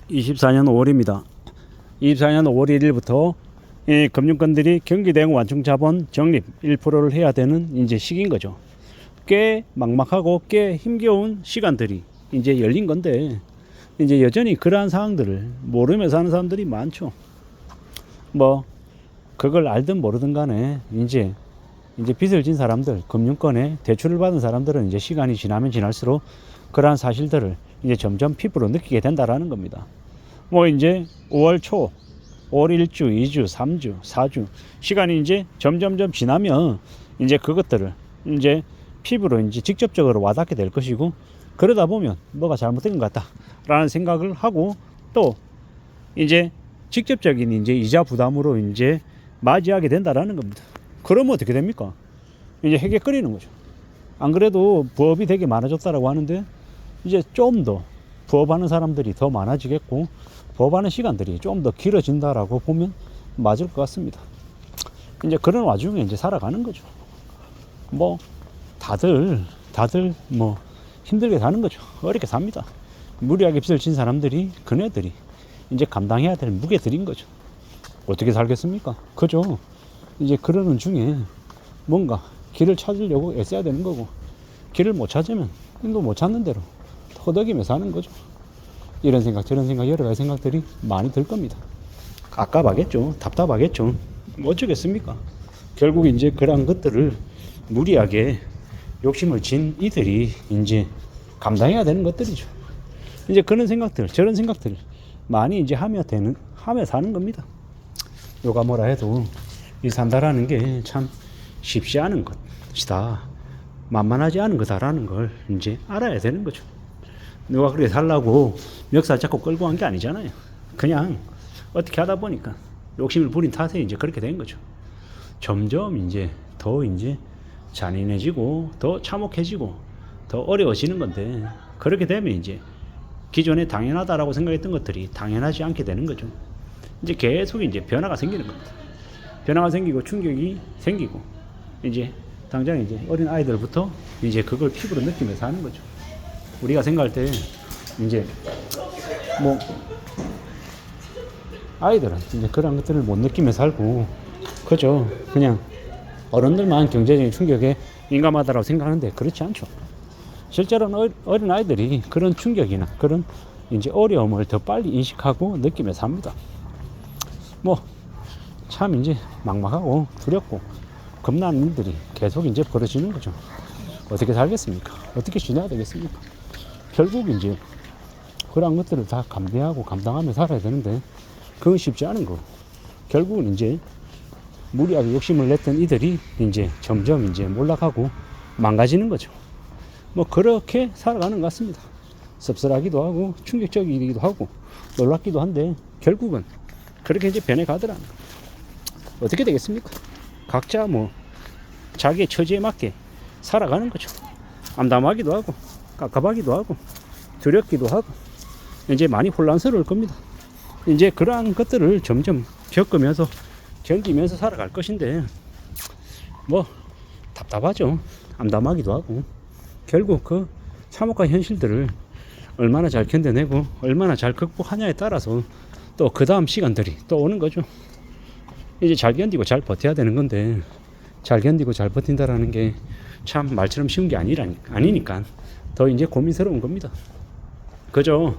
24년 5월입니다. 24년 5월 1일부터 이 금융권들이 경기대응 완충자본 적립 1%를 해야 되는 이제 시기인 거죠. 꽤 막막하고 꽤 힘겨운 시간들이 이제 열린 건데, 이제 여전히 그러한 상황들을 모르면서 하는 사람들이 많죠. 뭐 그걸 알든 모르든 간에 이제 빚을 진 사람들, 금융권에 대출을 받은 사람들은 이제 시간이 지나면 지날수록 그러한 사실들을 이제 점점 피부로 느끼게 된다라는 겁니다. 뭐 이제 5월 초, 5월 1주, 2주, 3주, 4주 시간이 이제 점점점 지나면 이제 그것들을 이제 피부로 이제 직접적으로 와닿게 될 것이고, 그러다 보면 뭐가 잘못된 것 같다라는 생각을 하고, 또 이제 직접적인 이제 이자 부담으로 이제 맞이하게 된다라는 겁니다. 그러면 어떻게 됩니까? 이제 헤개거리는 거죠. 안 그래도 부업이 되게 많아졌다라고 하는데, 이제 좀 더 부업하는 사람들이 더 많아지겠고, 부업하는 시간들이 좀 더 길어진다라고 보면 맞을 것 같습니다. 이제 그런 와중에 이제 살아가는 거죠. 뭐 다들 뭐 힘들게 사는 거죠. 어렵게 삽니다. 무리하게 빚을 진 사람들이, 그네들이 이제 감당해야 될 무게들인 거죠. 어떻게 살겠습니까? 그죠? 이제 그러는 중에 뭔가 길을 찾으려고 애써야 되는 거고, 길을 못 찾으면 또 못 찾는 대로 허덕이며 사는 거죠. 이런 생각 저런 생각 여러 가지 생각들이 많이 들 겁니다. 깝깝하겠죠. 답답하겠죠. 뭐 어쩌겠습니까? 결국 이제 그런 것들을 무리하게 욕심을 진 이들이 이제 감당해야 되는 것들이죠. 이제 그런 생각들 저런 생각들 많이 이제 하며 사는 겁니다. 요가 뭐라 해도 이 산다라는 게 참 쉽지 않은 것이다, 만만하지 않은 거다라는 걸 이제 알아야 되는 거죠. 누가 그렇게 살라고 멱살 잡고 끌고 간 게 아니잖아요. 그냥 어떻게 하다 보니까 욕심을 부린 탓에 이제 그렇게 된 거죠. 점점 이제 더 이제 잔인해지고 더 참혹해지고 더 어려워지는 건데, 그렇게 되면 이제 기존에 당연하다라고 생각했던 것들이 당연하지 않게 되는 거죠. 이제 계속 이제 변화가 생기는 겁니다. 변화가 생기고 충격이 생기고, 이제 당장 이제 어린 아이들부터 이제 그걸 피부로 느끼면서 하는 거죠. 우리가 생각할 때 이제 뭐 아이들은 이제 그런 것들을 못 느끼며 살고, 그죠? 그냥 어른들만 경제적인 충격에 민감하다고 생각하는데 그렇지 않죠. 실제로는 어린 아이들이 그런 충격이나 그런 이제 어려움을 더 빨리 인식하고 느끼며 삽니다. 뭐 참 이제 막막하고 두렵고 겁나는 일들이 계속 이제 벌어지는 거죠. 어떻게 살겠습니까? 어떻게 지내야 되겠습니까? 결국 이제 그런 것들을 다 감내하고 감당하며 살아야 되는데, 그건 쉽지 않은 거. 결국은 이제 무리하게 욕심을 냈던 이들이 이제 점점 이제 몰락하고 망가지는 거죠. 뭐 그렇게 살아가는 것 같습니다. 씁쓸하기도 하고 충격적이기도 하고 놀랍기도 한데, 결국은 그렇게 이제 변해가더라는 겁니다. 어떻게 되겠습니까? 각자 뭐 자기의 처지에 맞게 살아가는 거죠. 암담하기도 하고 깝깝하기도 하고 두렵기도 하고 이제 많이 혼란스러울 겁니다. 이제 그러한 것들을 점점 겪으면서 견디면서 살아갈 것인데, 뭐 답답하죠. 암담하기도 하고, 결국 그 참혹한 현실들을 얼마나 잘 견뎌내고 얼마나 잘 극복하냐에 따라서 또 그 다음 시간들이 또 오는 거죠. 이제 잘 견디고 잘 버텨야 되는 건데, 잘 견디고 잘 버틴다라는 게 참 말처럼 쉬운 게 아니니까 더 이제 고민스러운 겁니다. 그죠?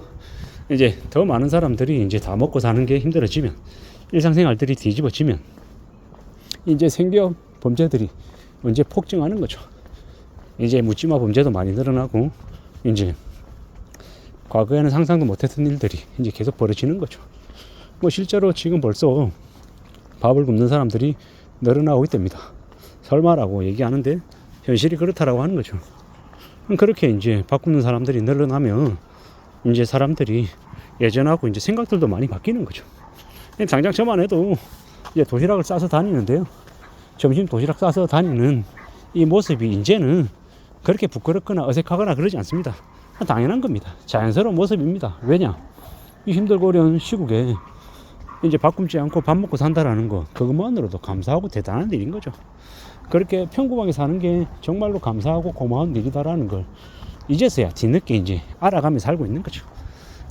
이제 더 많은 사람들이 이제 다 먹고 사는 게 힘들어지면, 일상생활들이 뒤집어지면 이제 생계형 범죄들이 이제 폭증하는 거죠. 이제 묻지마 범죄도 많이 늘어나고, 이제 과거에는 상상도 못했던 일들이 이제 계속 벌어지는 거죠. 뭐 실제로 지금 벌써 밥을 굶는 사람들이 늘어나고 있답니다. 설마라고 얘기하는데 현실이 그렇다라고 하는 거죠. 그렇게 이제 밥 굶는 사람들이 늘어나면 이제 사람들이 예전하고 이제 생각들도 많이 바뀌는 거죠. 당장 저만 해도 이제 도시락을 싸서 다니는데요. 점심 도시락 싸서 다니는 이 모습이 이제는 그렇게 부끄럽거나 어색하거나 그러지 않습니다. 당연한 겁니다. 자연스러운 모습입니다. 왜냐? 이 힘들고 어려운 시국에 이제 밥 굶지 않고 밥 먹고 산다라는 거, 그것만으로도 감사하고 대단한 일인 거죠. 그렇게 평범하게 사는 게 정말로 감사하고 고마운 일이다라는 걸 이제서야 뒤늦게 이제 알아가며 살고 있는 거죠.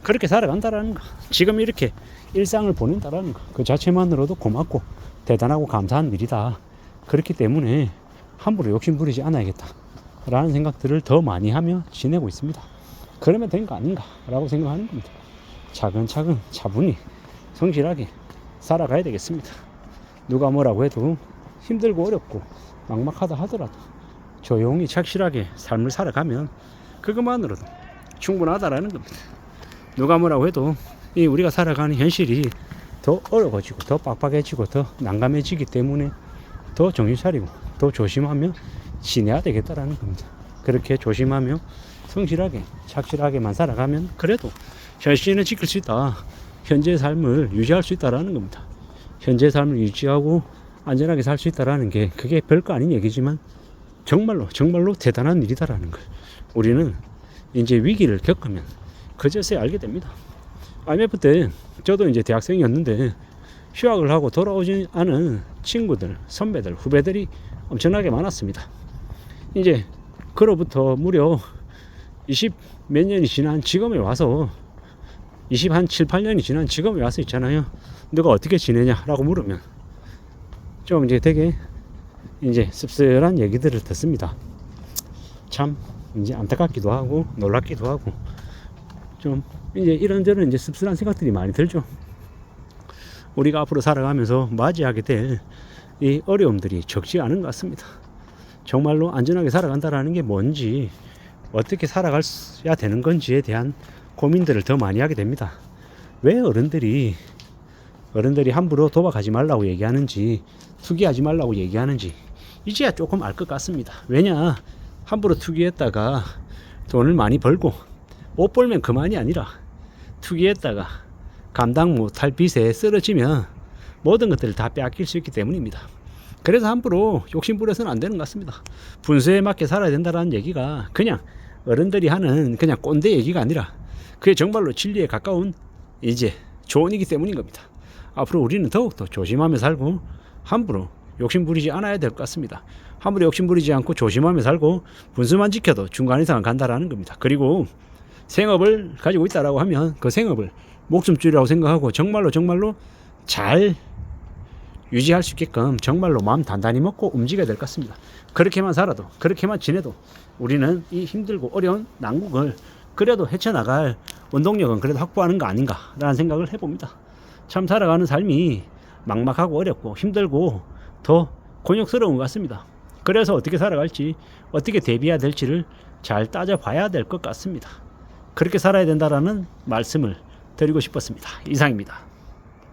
그렇게 살아간다라는 거, 지금 이렇게 일상을 보낸다라는 거, 그 자체만으로도 고맙고 대단하고 감사한 일이다. 그렇기 때문에 함부로 욕심 부리지 않아야겠다 라는 생각들을 더 많이 하며 지내고 있습니다. 그러면 된 거 아닌가 라고 생각하는 겁니다. 차근차근 차분히 성실하게 살아가야 되겠습니다. 누가 뭐라고 해도 힘들고 어렵고 막막하다 하더라도 조용히 착실하게 삶을 살아가면 그것만으로도 충분하다라는 겁니다. 누가 뭐라고 해도 이 우리가 살아가는 현실이 더 어려워지고 더 빡빡해지고 더 난감해지기 때문에 더 정신 차리고 더 조심하며 지내야 되겠다라는 겁니다. 그렇게 조심하며 성실하게 착실하게만 살아가면 그래도 현실은 지킬 수 있다. 현재의 삶을 유지할 수 있다라는 겁니다. 현재의 삶을 유지하고 안전하게 살 수 있다라는 게 그게 별거 아닌 얘기지만 정말로 대단한 일이다라는 걸 우리는 이제 위기를 겪으면 그제서야 알게 됩니다. IMF 때 저도 이제 대학생이었는데 휴학을 하고 돌아오지 않은 친구들, 선배들, 후배들이 엄청나게 많았습니다. 이제 그로부터 무려 20 몇 년이 지난 지금에 와서 20한 7, 8년이 지난 지금에 와서 있잖아요. 너가 어떻게 지내냐라고 물으면 좀 이제 되게 이제 씁쓸한 얘기들을 듣습니다. 참 이제 안타깝기도 하고 놀랍기도 하고 좀 이제 이런저런 이제 씁쓸한 생각들이 많이 들죠. 우리가 앞으로 살아가면서 맞이하게 될 이 어려움들이 적지 않은 것 같습니다. 정말로 안전하게 살아간다라는 게 뭔지, 어떻게 살아가야 되는 건지에 대한 고민들을 더 많이 하게 됩니다. 왜 어른들이 함부로 도박하지 말라고 얘기하는지, 투기하지 말라고 얘기하는지 이제야 조금 알 것 같습니다. 왜냐, 함부로 투기했다가 돈을 많이 벌고 못 벌면 그만이 아니라 투기했다가 감당 못할 빚에 쓰러지면 모든 것들을 다 빼앗길 수 있기 때문입니다. 그래서 함부로 욕심 부려서는 안 되는 것 같습니다. 분수에 맞게 살아야 된다는 얘기가 그냥 어른들이 하는 그냥 꼰대 얘기가 아니라 그게 정말로 진리에 가까운 이제 조언이기 때문인 겁니다. 앞으로 우리는 더욱더 조심하며 살고 함부로 욕심 부리지 않아야 될 것 같습니다. 함부로 욕심 부리지 않고 조심하며 살고 분수만 지켜도 중간 이상은 간다라는 겁니다. 그리고 생업을 가지고 있다라고 하면 그 생업을 목숨줄이라고 생각하고 정말로 잘 유지할 수 있게끔 정말로 마음 단단히 먹고 움직여야 될 것 같습니다. 그렇게만 살아도, 그렇게만 지내도 우리는 이 힘들고 어려운 난국을 그래도 헤쳐나갈 원동력은 그래도 확보하는 거 아닌가라는 생각을 해봅니다. 참 살아가는 삶이 막막하고 어렵고 힘들고 더 곤욕스러운 것 같습니다. 그래서 어떻게 살아갈지, 어떻게 대비해야 될지를 잘 따져봐야 될 것 같습니다. 그렇게 살아야 된다라는 말씀을 드리고 싶었습니다. 이상입니다.